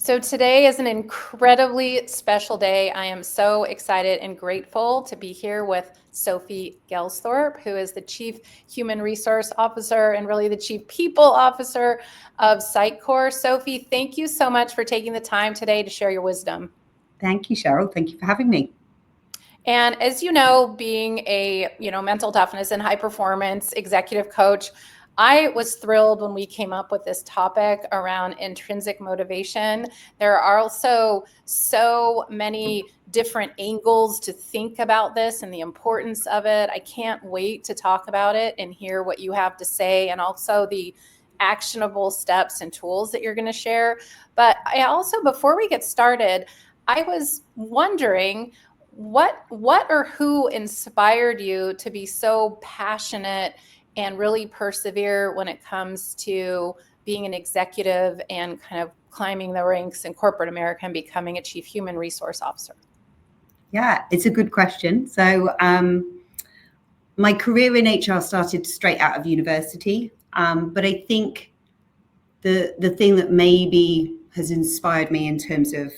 So today is an incredibly special day. I am so excited and grateful to be here with Sophie Gelsthorpe, who is the Chief Human Resource Officer and really the Chief People Officer of Sitecore. Sophie, thank you so much for taking the time today to share your wisdom. Thank you, Sheryl. Thank you for having me. And as you know, being a mental toughness and high performance executive coach, I was thrilled when we came up with this topic around intrinsic motivation. There are also so many different angles to think about this and the importance of it. I can't wait to talk about it and hear what you have to say, and also the actionable steps and tools that you're going to share. But I also, before we get started, I was wondering what or who inspired you to be so passionate and really persevere when it comes to being an executive and kind of climbing the ranks in corporate America and becoming a chief human resource officer? Yeah, it's a good question. So my career in HR started straight out of university, but I think the thing that maybe has inspired me in terms of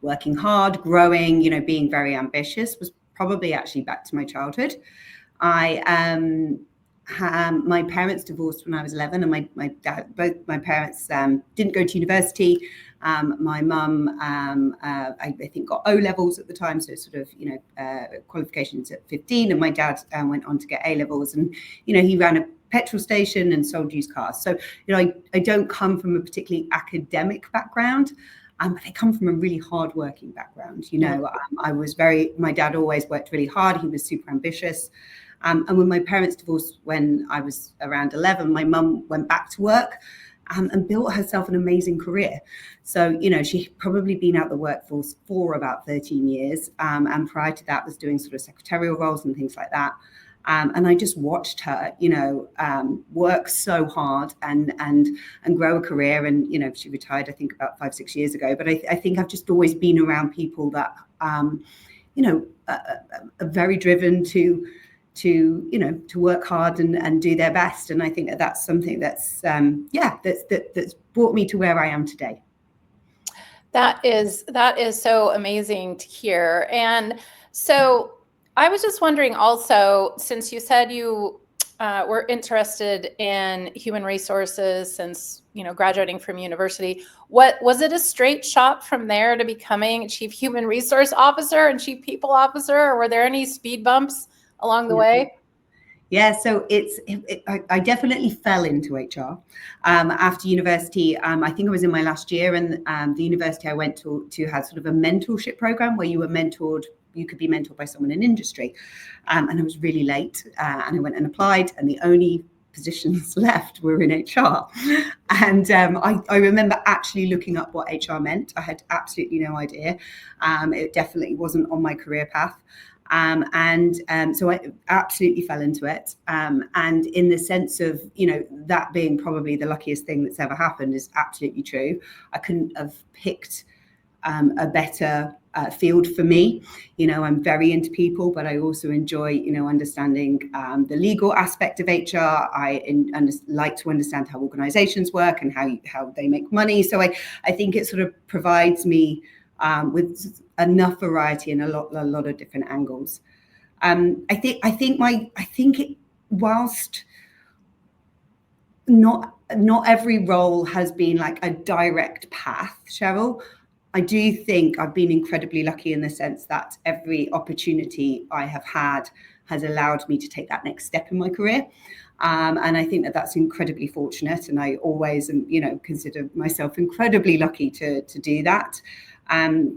working hard, growing, being very ambitious was probably actually back to my childhood. My parents divorced when I was 11, and both my parents didn't go to university. My mum, I think, got O levels at the time, so sort of qualifications at 15, and my dad went on to get A levels, and he ran a petrol station and sold used cars. So I don't come from a particularly academic background. But I come from a really hard-working background. My dad always worked really hard. He was super ambitious. And when my parents divorced when I was around 11, my mum went back to work and built herself an amazing career. So, she'd probably been out the workforce for about 13 years. And prior to that was doing sort of secretarial roles and things like that. And I just watched her, work so hard and grow a career. And, she retired, I think, about 5-6 years ago. But I think I've just always been around people that, are very driven to work hard and do their best. And I think that's something that's brought me to where I am today. That is so amazing to hear. And so I was just wondering also, since you said you were interested in human resources since, graduating from university, was it a straight shot from there to becoming chief human resource officer and chief people officer, or were there any speed bumps along the way? Yeah, so I definitely fell into HR after university. I think I was in my last year, and the university I went to had sort of a mentorship program where you could be mentored by someone in industry. And I was really late, and I went and applied, and the only positions left were in HR. And I remember actually looking up what HR meant. I had absolutely no idea. It definitely wasn't on my career path. So I absolutely fell into it. And in the sense of, that being probably the luckiest thing that's ever happened is absolutely true. I couldn't have picked a better field for me. I'm very into people, but I also enjoy, understanding the legal aspect of HR. I like to understand how organizations work and how they make money. So I think it sort of provides me with enough variety and a lot of different angles. Whilst not every role has been like a direct path, Sheryl, I do think I've been incredibly lucky in the sense that every opportunity I have had has allowed me to take that next step in my career. And I think that's incredibly fortunate. And I always, consider myself incredibly lucky to do that.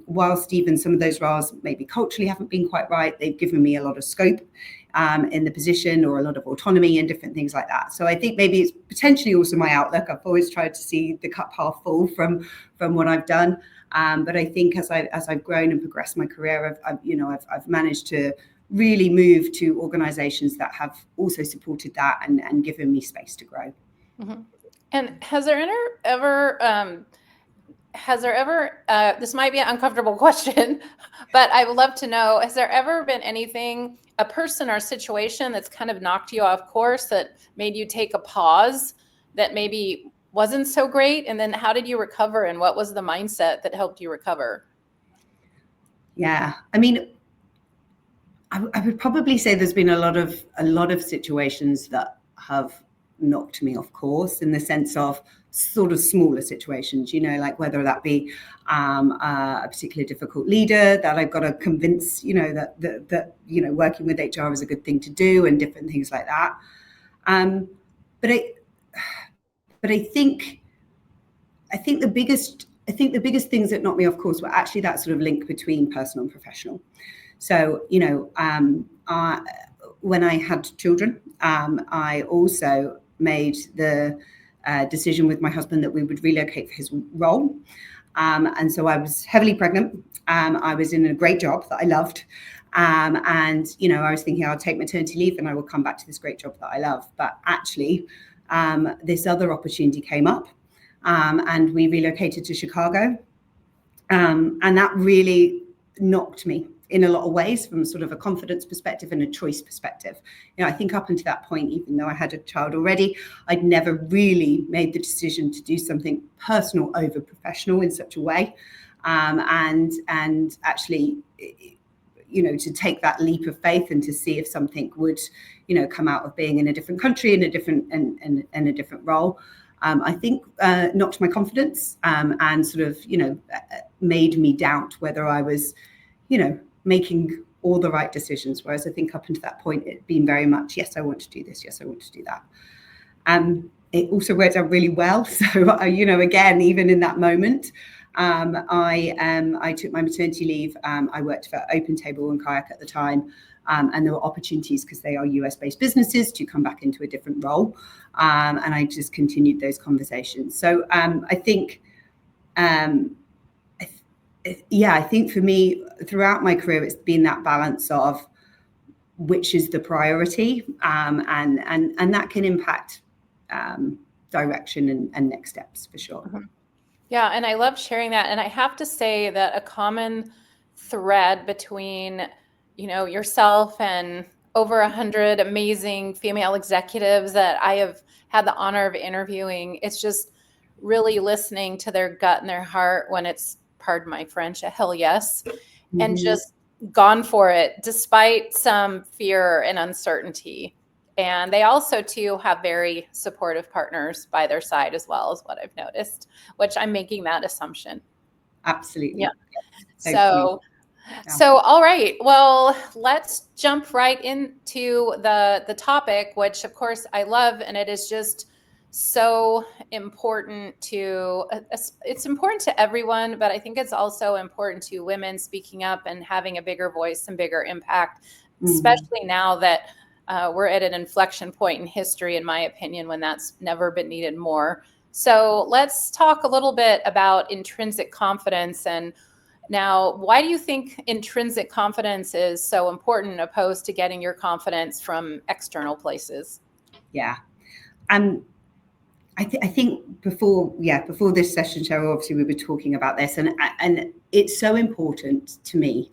Whilst even some of those roles maybe culturally haven't been quite right, they've given me a lot of scope in the position, or a lot of autonomy and different things like that. So I think maybe it's potentially also my outlook. I've always tried to see the cup half full from what I've done. But I think as I've grown and progressed my career, I've managed to really move to organizations that have also supported that and given me space to grow. Mm-hmm. And has there ever this might be an uncomfortable question, but I would love to know, has there ever been anything, a person or situation that's kind of knocked you off course that made you take a pause, that maybe wasn't so great? And then how did you recover, and what was the mindset that helped you recover? Yeah, I mean, I would probably say there's been a lot of situations that have knocked me off course, in the sense of sort of smaller situations, like whether that be a particularly difficult leader that I've got to convince, that working with HR is a good thing to do, and different things like that. But I think the biggest things that knocked me off course were actually that sort of link between personal and professional. So, when I had children, I also made the decision with my husband that we would relocate for his role. And so I was heavily pregnant. I was in a great job that I loved. And, I was thinking I'll take maternity leave and I will come back to this great job that I love. But actually, this other opportunity came up, and we relocated to Chicago. And that really knocked me in a lot of ways, from sort of a confidence perspective and a choice perspective. I think up until that point, even though I had a child already, I'd never really made the decision to do something personal over professional in such a way. And actually, to take that leap of faith and to see if something would, come out of being in a different country, in a different role. I think knocked my confidence, and sort of, made me doubt whether I was, making all the right decisions. Whereas I think up until that point, it'd been very much, yes, I want to do this. Yes, I want to do that. It also worked out really well. So, again, even in that moment, I took my maternity leave. I worked for OpenTable and Kayak at the time. And there were opportunities, because they are US-based businesses, to come back into a different role. And I just continued those conversations. So I think, I think for me, throughout my career, it's been that balance of which is the priority, and that can impact direction and next steps, for sure. Mm-hmm. Yeah, and I love sharing that. And I have to say that a common thread between, yourself and over 100 amazing female executives that I have had the honor of interviewing, it's just really listening to their gut and their heart when it's, pardon my French, a hell yes, mm-hmm. and just gone for it despite some fear and uncertainty. And they also, too, have very supportive partners by their side as well, is what I've noticed, which I'm making that assumption. Absolutely. Yeah. So, all right. Well, let's jump right into the topic, which, of course, I love. And it is just so important it's important to everyone, but I think it's also important to women speaking up and having a bigger voice and bigger impact, mm-hmm. especially now that we're at an inflection point in history, in my opinion, when that's never been needed more. So let's talk a little bit about intrinsic confidence. And now, why do you think intrinsic confidence is so important, opposed to getting your confidence from external places? Yeah. I think before this session, Sheryl, obviously we were talking about this, and it's so important to me,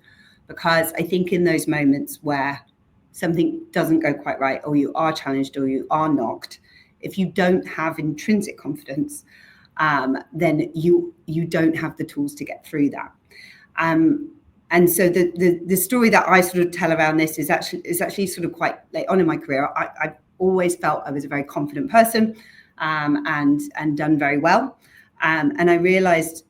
because I think in those moments where something doesn't go quite right, or you are challenged, or you are knocked, if you don't have intrinsic confidence, then you don't have the tools to get through that. And so the story that I sort of tell around this is actually sort of quite late on in my career. I've always felt I was a very confident person, and done very well. And I realized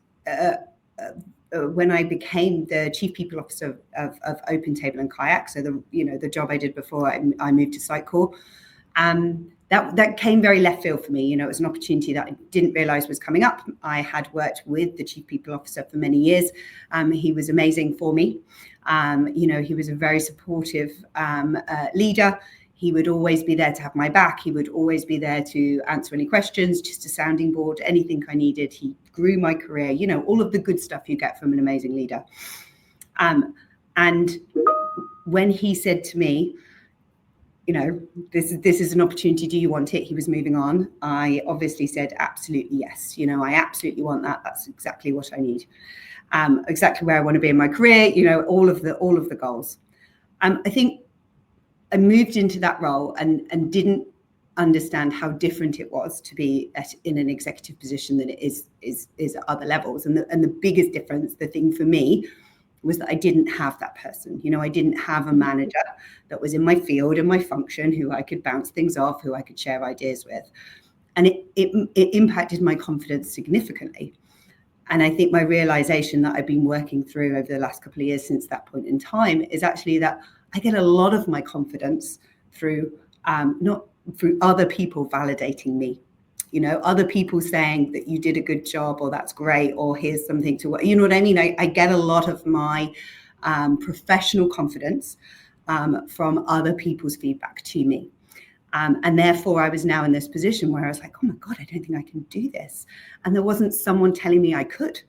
when I became the chief people officer of OpenTable and Kayak, so the job I did before I moved to Sitecore, that came very left field for me. It was an opportunity that I didn't realize was coming up. I had worked with the chief people officer for many years. He was amazing for me. He was a very supportive leader. He would always be there to have my back. He would always be there to answer any questions, just a sounding board, anything I needed. He grew my career, all of the good stuff you get from an amazing leader. And when he said to me, this is an opportunity, do you want it? He was moving on. I obviously said, absolutely yes. I absolutely want that. That's exactly what I need. Exactly where I want to be in my career, all of the goals. I think I moved into that role and didn't understand how different it was to be in an executive position than it is at other levels. And the biggest difference, the thing for me, was that I didn't have that person. I didn't have a manager that was in my field and my function who I could bounce things off, who I could share ideas with. And it impacted my confidence significantly. And I think my realization that I've been working through over the last couple of years since that point in time is actually that I get a lot of my confidence through not through other people validating me, other people saying that you did a good job, or that's great, or here's something to what, you know what I mean? I get a lot of my professional confidence from other people's feedback to me. And therefore I was now in this position where I was like, oh my God, I don't think I can do this. And there wasn't someone telling me I could.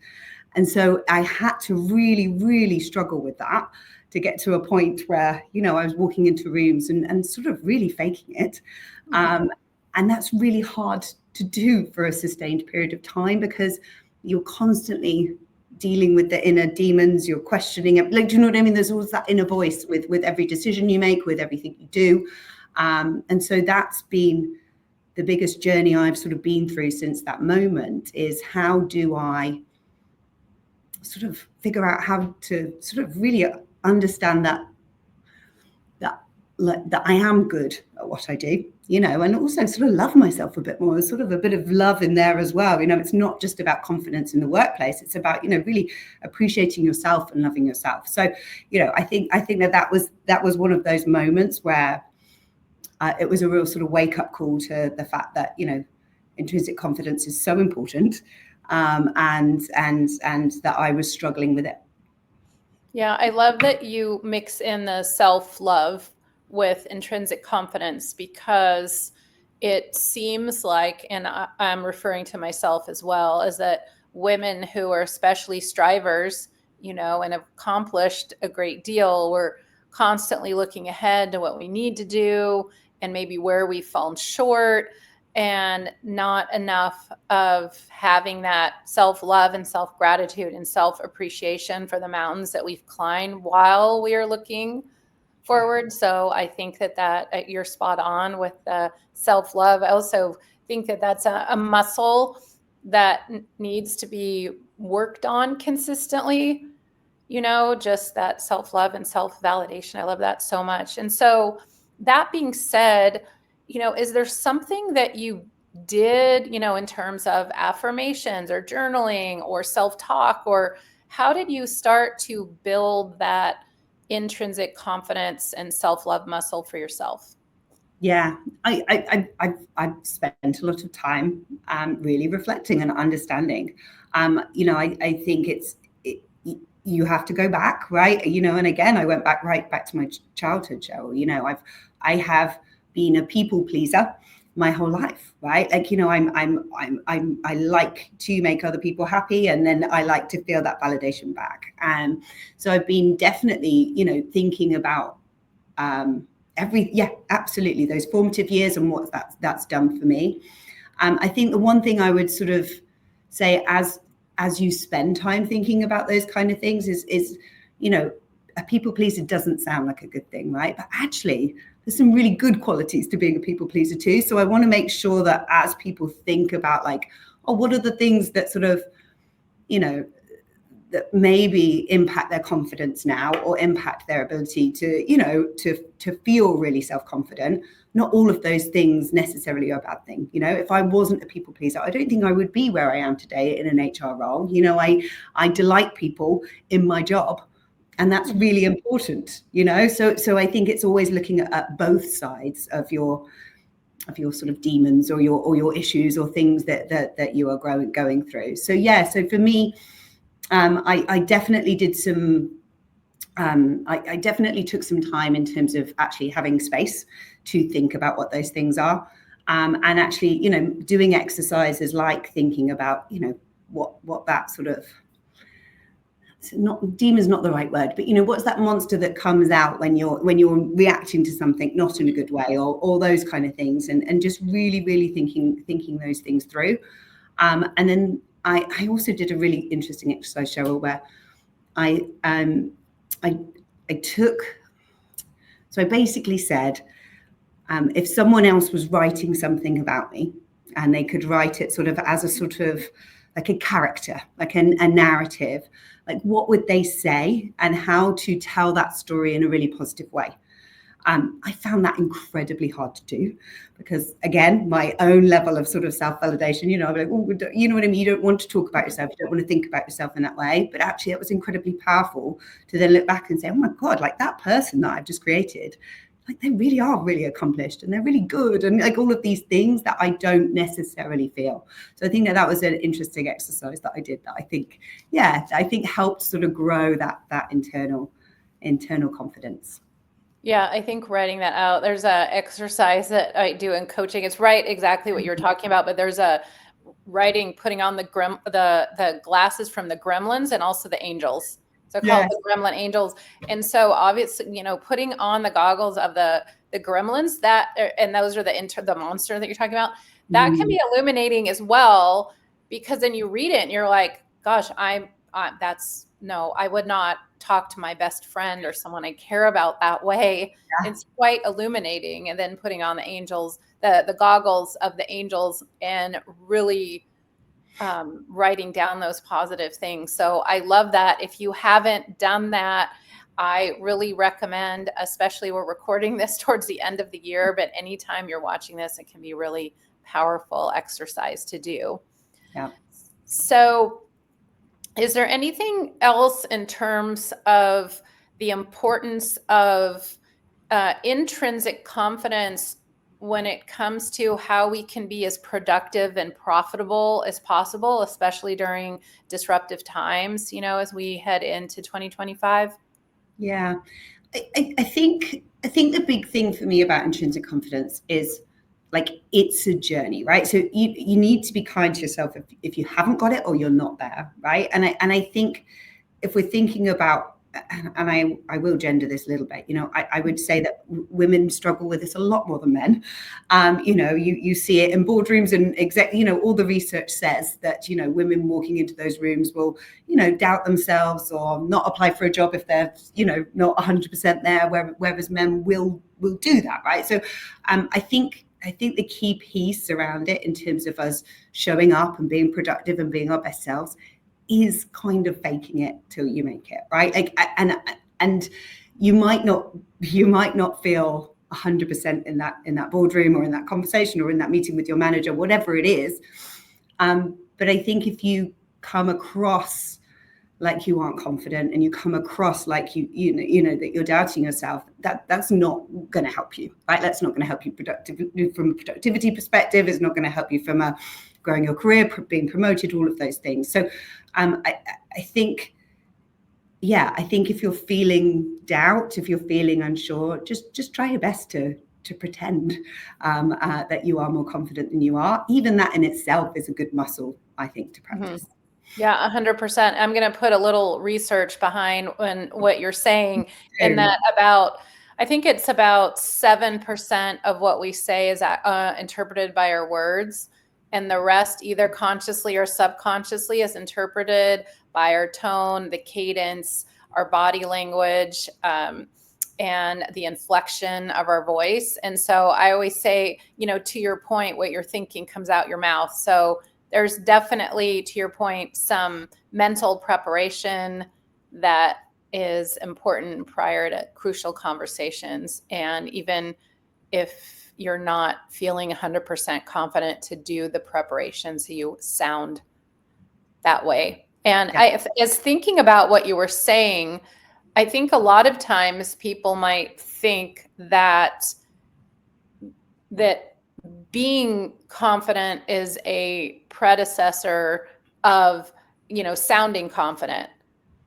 And so I had to really, really struggle with that to get to a point where, I was walking into rooms and sort of really faking it. And that's really hard to do for a sustained period of time, because you're constantly dealing with the inner demons, you're questioning it. Like, do you know what I mean? There's always that inner voice with every decision you make, with everything you do. And so that's been the biggest journey I've sort of been through since that moment, is how do I sort of figure out how to sort of really understand that I am good at what I do, and also sort of love myself a bit more. There's sort of a bit of love in there as well. It's not just about confidence in the workplace. It's about, really appreciating yourself and loving yourself. So, I think that was one of those moments where it was a real sort of wake up call to the fact that, intrinsic confidence is so important, and that I was struggling with it. Yeah, I love that you mix in the self-love with intrinsic confidence, because it seems like, and I'm referring to myself as well, is that women who are especially strivers, and have accomplished a great deal, we're constantly looking ahead to what we need to do and maybe where we've fallen short, and not enough of having that self-love and self-gratitude and self-appreciation for the mountains that we've climbed while we are looking forward. So I think that you're spot on with the self-love. I also think that that's a muscle that needs to be worked on consistently, just that self-love and self-validation. I love that so much. And so that being said, is there something that you did, in terms of affirmations or journaling or self-talk, or how did you start to build that intrinsic confidence and self-love muscle for yourself? Yeah, I've spent a lot of time really reflecting and understanding. I think you have to go back, right? And again, I went right back to my childhood, Sheryl. I have been a people pleaser my whole life, right? Like, I like to make other people happy, and then I like to feel that validation back. And so I've been definitely, thinking about absolutely, those formative years and what that's done for me. I think the one thing I would sort of say, as you spend time thinking about those kind of things, is a people pleaser doesn't sound like a good thing, right? But actually, there's some really good qualities to being a people pleaser too. So I want to make sure that as people think about, like, oh, what are the things that sort of, that maybe impact their confidence now, or impact their ability to feel really self-confident. Not all of those things necessarily are a bad thing. If I wasn't a people pleaser, I don't think I would be where I am today in an HR role. I delight people in my job, and that's really important. So I think it's always looking at both sides of your sort of demons, or your issues, or things that you are going through. So so for me, I definitely did some. I definitely took some time in terms of actually having space to think about what those things are, and actually, doing exercises like thinking about, what that sort of, not demon's not the right word, but what's that monster that comes out when you're reacting to something not in a good way, or all those kind of things, and just really, really thinking those things through. And then I also did a really interesting exercise, Sheryl, where I basically said, if someone else was writing something about me and they could write it sort of as a sort of like a character, like a narrative, like what would they say and how to tell that story in a really positive way. I found that incredibly hard to do because, again, my own level of sort of self-validation, I'm like, oh, you know what I mean? You don't want to talk about yourself. You don't want to think about yourself in that way. But actually, it was incredibly powerful to then look back and say, oh, my God, like that person that I've just created, like they really are really accomplished and they're really good. And like all of these things that I don't necessarily feel. So I think that was an interesting exercise that I did that I think helped sort of grow that internal confidence. Yeah, I think writing that out, there's a exercise that I do in coaching. It's right exactly what you're talking about, but there's a putting on the glasses from the gremlins and also the angels. So called the gremlin angels. And so obviously, putting on the goggles of the gremlins and those are the monster that you're talking about, that can be illuminating as well, because then you read it and you're like, gosh, I would not talk to my best friend or someone I care about that way. Yeah. It's quite illuminating. And then putting on the angels, the goggles of the angels, and really writing down those positive things. So I love that. If you haven't done that, I really recommend, especially we're recording this towards the end of the year, but anytime you're watching this, it can be really powerful exercise to do. Yeah. So is there anything else in terms of the importance of intrinsic confidence when it comes to how we can be as productive and profitable as possible, especially during disruptive times, as we head into 2025? Yeah, I think the big thing for me about intrinsic confidence is like it's a journey, right? So you need to be kind to yourself if you haven't got it or you're not there, right? And I think if we're thinking about, and I will gender this a little bit, I would say that women struggle with this a lot more than men. You see it in boardrooms and all the research says that, women walking into those rooms will, doubt themselves or not apply for a job if they're, not 100% there, whereas men will do that, right? So I think the key piece around it in terms of us showing up and being productive and being our best selves is kind of faking it till you make it, right? Like, and you might not feel 100% in that boardroom or in that conversation or in that meeting with your manager, whatever it is. But I think if you come across like you aren't confident and you come across like you know that you're doubting yourself, that's not going to help you, right? That's not going to help you from a productivity perspective. It's not going to help you from growing your career, being promoted, all of those things. So I think if you're feeling doubt, if you're feeling unsure, just try your best to pretend that you are more confident than you are. Even that in itself is a good muscle, I think, to practice. Mm-hmm. Yeah, 100%. I'm going to put a little research behind what you're saying, in that I think it's about 7% of what we say is interpreted by our words, and the rest, either consciously or subconsciously, is interpreted by our tone, the cadence, our body language, and the inflection of our voice. And so I always say, to your point, what you're thinking comes out your mouth. So there's definitely, to your point, some mental preparation that is important prior to crucial conversations. And even if you're not feeling 100% confident, to do the preparation so you sound that way. And as thinking about what you were saying, I think a lot of times people might think that being confident is a predecessor of, sounding confident.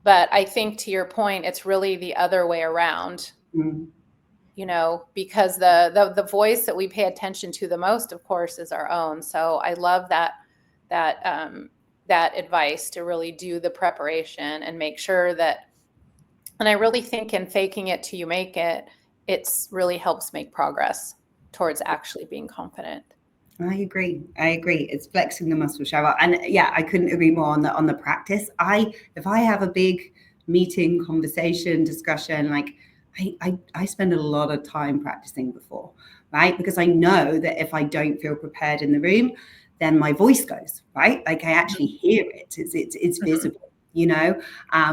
But I think, to your point, it's really the other way around, because the voice that we pay attention to the most, of course, is our own. So I love that advice to really do the preparation and make sure that, and I really think in faking it till you make it, it's really helps make progress towards actually being confident. I agree. It's flexing the muscle, Sheryl. And I couldn't agree more on the practice. If I have a big meeting, conversation, discussion, like I spend a lot of time practicing before, right? Because I know that if I don't feel prepared in the room, then my voice goes, right? Like I actually hear it. It's visible, you know,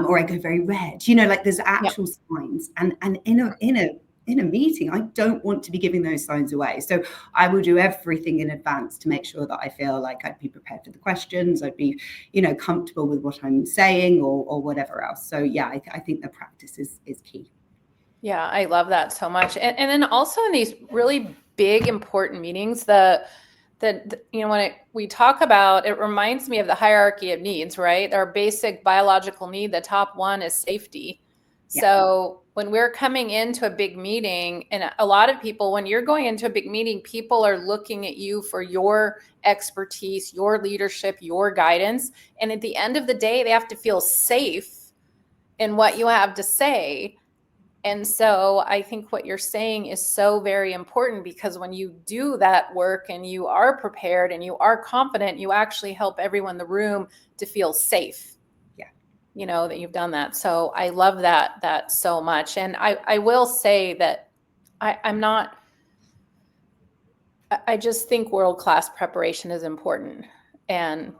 or I go very red, you know, like there's actual signs. And in a meeting, I don't want to be giving those signs away. So I will do everything in advance to make sure that I feel like I'd be prepared for the questions, I'd be, you know, comfortable with what I'm saying or whatever else. So yeah, I think the practice is key. Yeah, I love that so much. And then also in these really big, important meetings, the you know, when we talk about, it reminds me of the hierarchy of needs, right? Our basic biological need, the top one is safety. Yeah. So when we're coming into a big meeting, and a lot of people, when you're going into a big meeting, people are looking at you for your expertise, your leadership, your guidance. And at the end of the day, they have to feel safe in what you have to say. And so I think what you're saying is so very important, because when you do that work and you are prepared and you are confident, you actually help everyone in the room to feel safe. Yeah. You know, that you've done that. So I love that so much. And I will say that I just think world-class preparation is important. And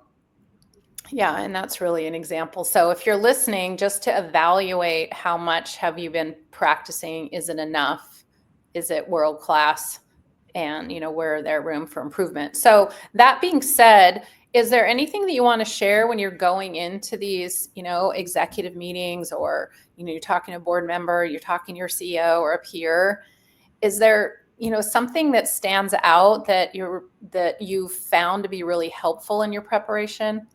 yeah, and that's really an example. So if you're listening, just to evaluate how much have you been practicing? Is it enough? Is it world class? And, you know, where there room for improvement? So that being said, is there anything that you want to share when you're going into these, you know, executive meetings, or, you know, you're talking to a board member, you're talking to your CEO or a peer? Is there, you know, something that stands out that you found to be really helpful in your preparation?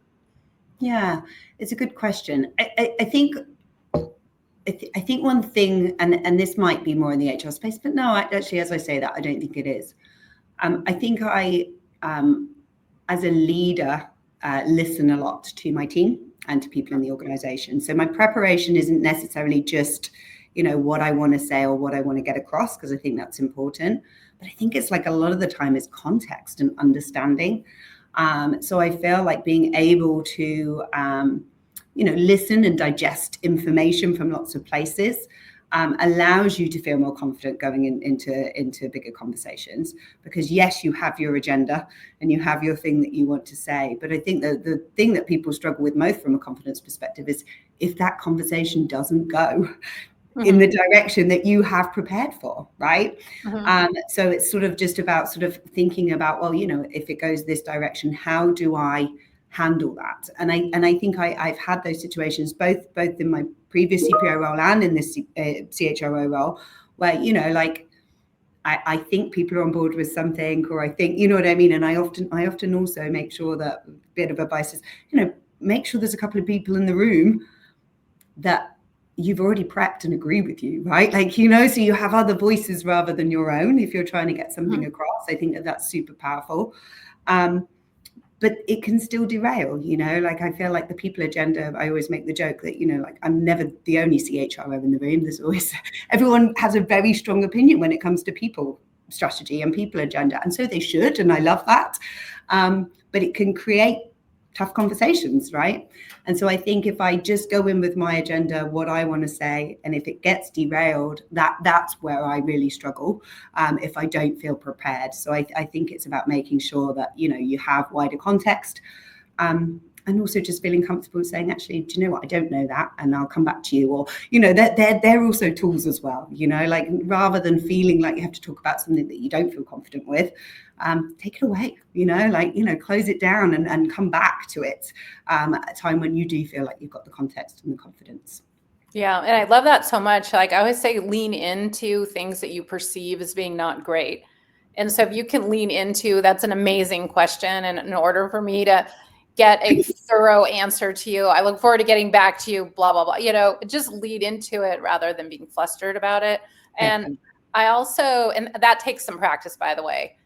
Yeah, it's a good question. I think one thing, and this might be more in the HR space, but no, actually, as I say that, I don't think it is. I think as a leader, listen a lot to my team and to people in the organization. So my preparation isn't necessarily just, you know, what I want to say or what I want to get across, because I think that's important. But I think it's like a lot of the time is context and understanding. So I feel like being able to, you know, listen and digest information from lots of places allows you to feel more confident going into bigger conversations. Because yes, you have your agenda and you have your thing that you want to say. But I think that the thing that people struggle with most from a confidence perspective is if that conversation doesn't go in the direction that you have prepared for, right? So it's sort of just about sort of thinking about, well, you know, if it goes this direction, how do I handle that? And I think I've had those situations both in my previous CPO role and in this CHRO role, where, you know, like I think people are on board with something, or I think, you know what I mean? And I often also make sure that, a bit of advice is, you know, make sure there's a couple of people in the room that you've already prepped and agree with you, right? Like, you know, so you have other voices rather than your own if you're trying to get something across. I think that that's super powerful. But it can still derail, you know, like I feel like the people agenda, I always make the joke that, you know, like I'm never the only CHRO in the room. There's always, everyone has a very strong opinion when it comes to people strategy and people agenda. And so they should, and I love that. But it can create tough conversations, right? And so I think if I just go in with my agenda, what I want to say, and if it gets derailed, that's where I really struggle if I don't feel prepared. So I think it's about making sure that, you know, you have wider context, and also just feeling comfortable saying, actually, do you know what? I don't know that, and I'll come back to you. Or, you know, they're also tools as well, you know, like rather than feeling like you have to talk about something that you don't feel confident with, take it away, you know, like, you know, close it down and come back to it at a time when you do feel like you've got the context and the confidence. Yeah. And I love that so much. Like I always say, lean into things that you perceive as being not great. And so if you can lean into, that's an amazing question. And in order for me to get a thorough answer to you, I look forward to getting back to you, blah, blah, blah, you know, just lead into it rather than being flustered about it. And I also, and that takes some practice, by the way.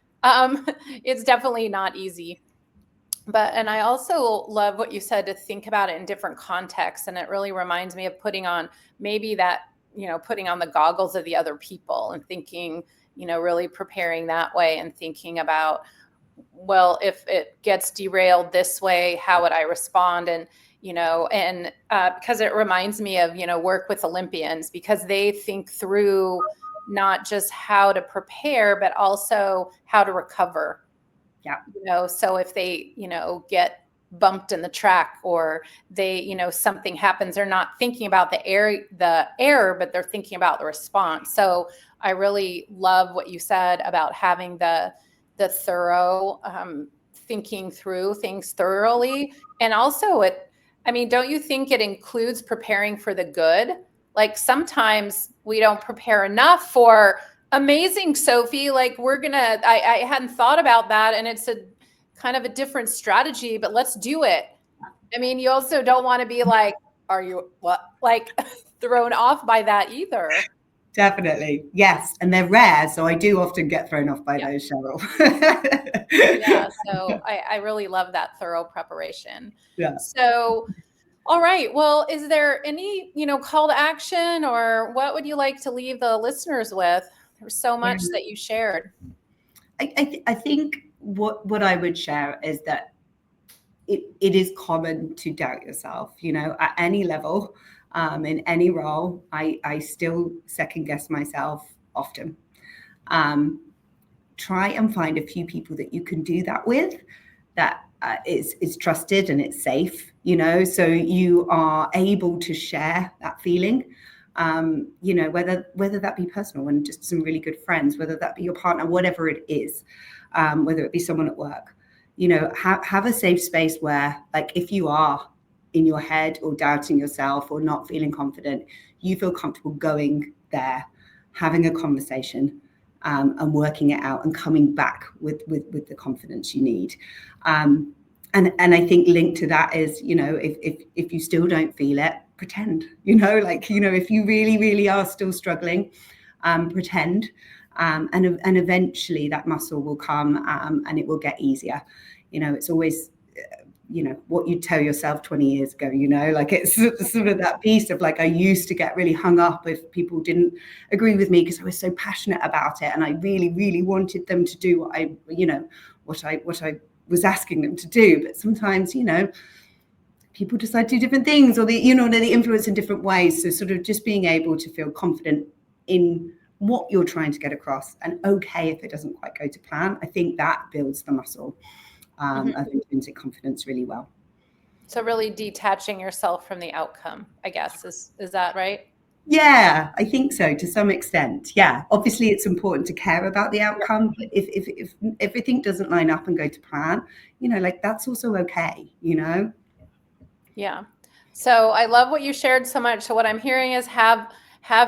It's definitely not easy. And I also love what you said, to think about it in different contexts. And it really reminds me of putting on maybe that, you know, putting on the goggles of the other people and thinking, you know, really preparing that way and thinking about, well, if it gets derailed this way, how would I respond? And, you know, and because it reminds me of, you know, work with Olympians, because they think through not just how to prepare, but also how to recover. Yeah. So if they, get bumped in the track, or they, something happens, they're not thinking about the error, but they're thinking about the response. So I really love what you said about having the thorough, thinking through things thoroughly. And also don't you think it includes preparing for the good? Like sometimes we don't prepare enough for amazing, Sophie. Like I hadn't thought about that. And it's a kind of a different strategy, but let's do it. You also don't want to be like, are you what? Like thrown off by that either. Definitely. Yes. And they're rare. So I do often get thrown off by those, Sheryl. Yeah. So I really love that thorough preparation. Yeah. So, all right. Well, is there any, call to action, or what would you like to leave the listeners with? There's so much that you shared. I think what I would share is that it is common to doubt yourself, at any level, in any role. I still second guess myself often. Try and find a few people that you can do that with, that is trusted and it's safe, so you are able to share that feeling, whether that be personal and just some really good friends, whether that be your partner, whatever it is, whether it be someone at work, have a safe space where, like, if you are in your head or doubting yourself or not feeling confident, you feel comfortable going there, having a conversation, and working it out and coming back with the confidence you need. And I think linked to that is, if you still don't feel it, pretend, if you really, really are still struggling, pretend, and eventually that muscle will come, and it will get easier. It's always, what you tell yourself 20 years ago, it's sort of that piece of, like, I used to get really hung up if people didn't agree with me because I was so passionate about it. And I really, really wanted them to do what I was asking them to do. But sometimes, people decide to do different things, or they're influenced in different ways. So sort of just being able to feel confident in what you're trying to get across, and okay if it doesn't quite go to plan. I think that builds the muscle of intrinsic confidence really well. So really detaching yourself from the outcome, I guess, is that right? Yeah, I think so, to some extent. Yeah, obviously it's important to care about the outcome, but if everything doesn't line up and go to plan, that's also okay, Yeah. So I love what you shared so much. So what I'm hearing is have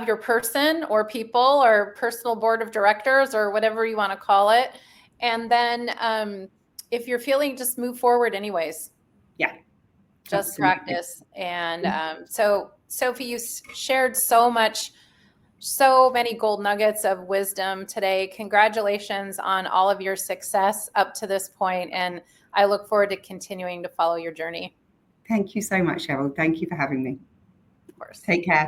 your person or people or personal board of directors or whatever you want to call it. And then if you're feeling, just move forward anyways. Yeah. Just Absolutely. practice. And so Sophie, you shared so many gold nuggets of wisdom today. Congratulations on all of your success up to this point. And I look forward to continuing to follow your journey. Thank you so much, Sheryl. Thank you for having me. Of course. Take care.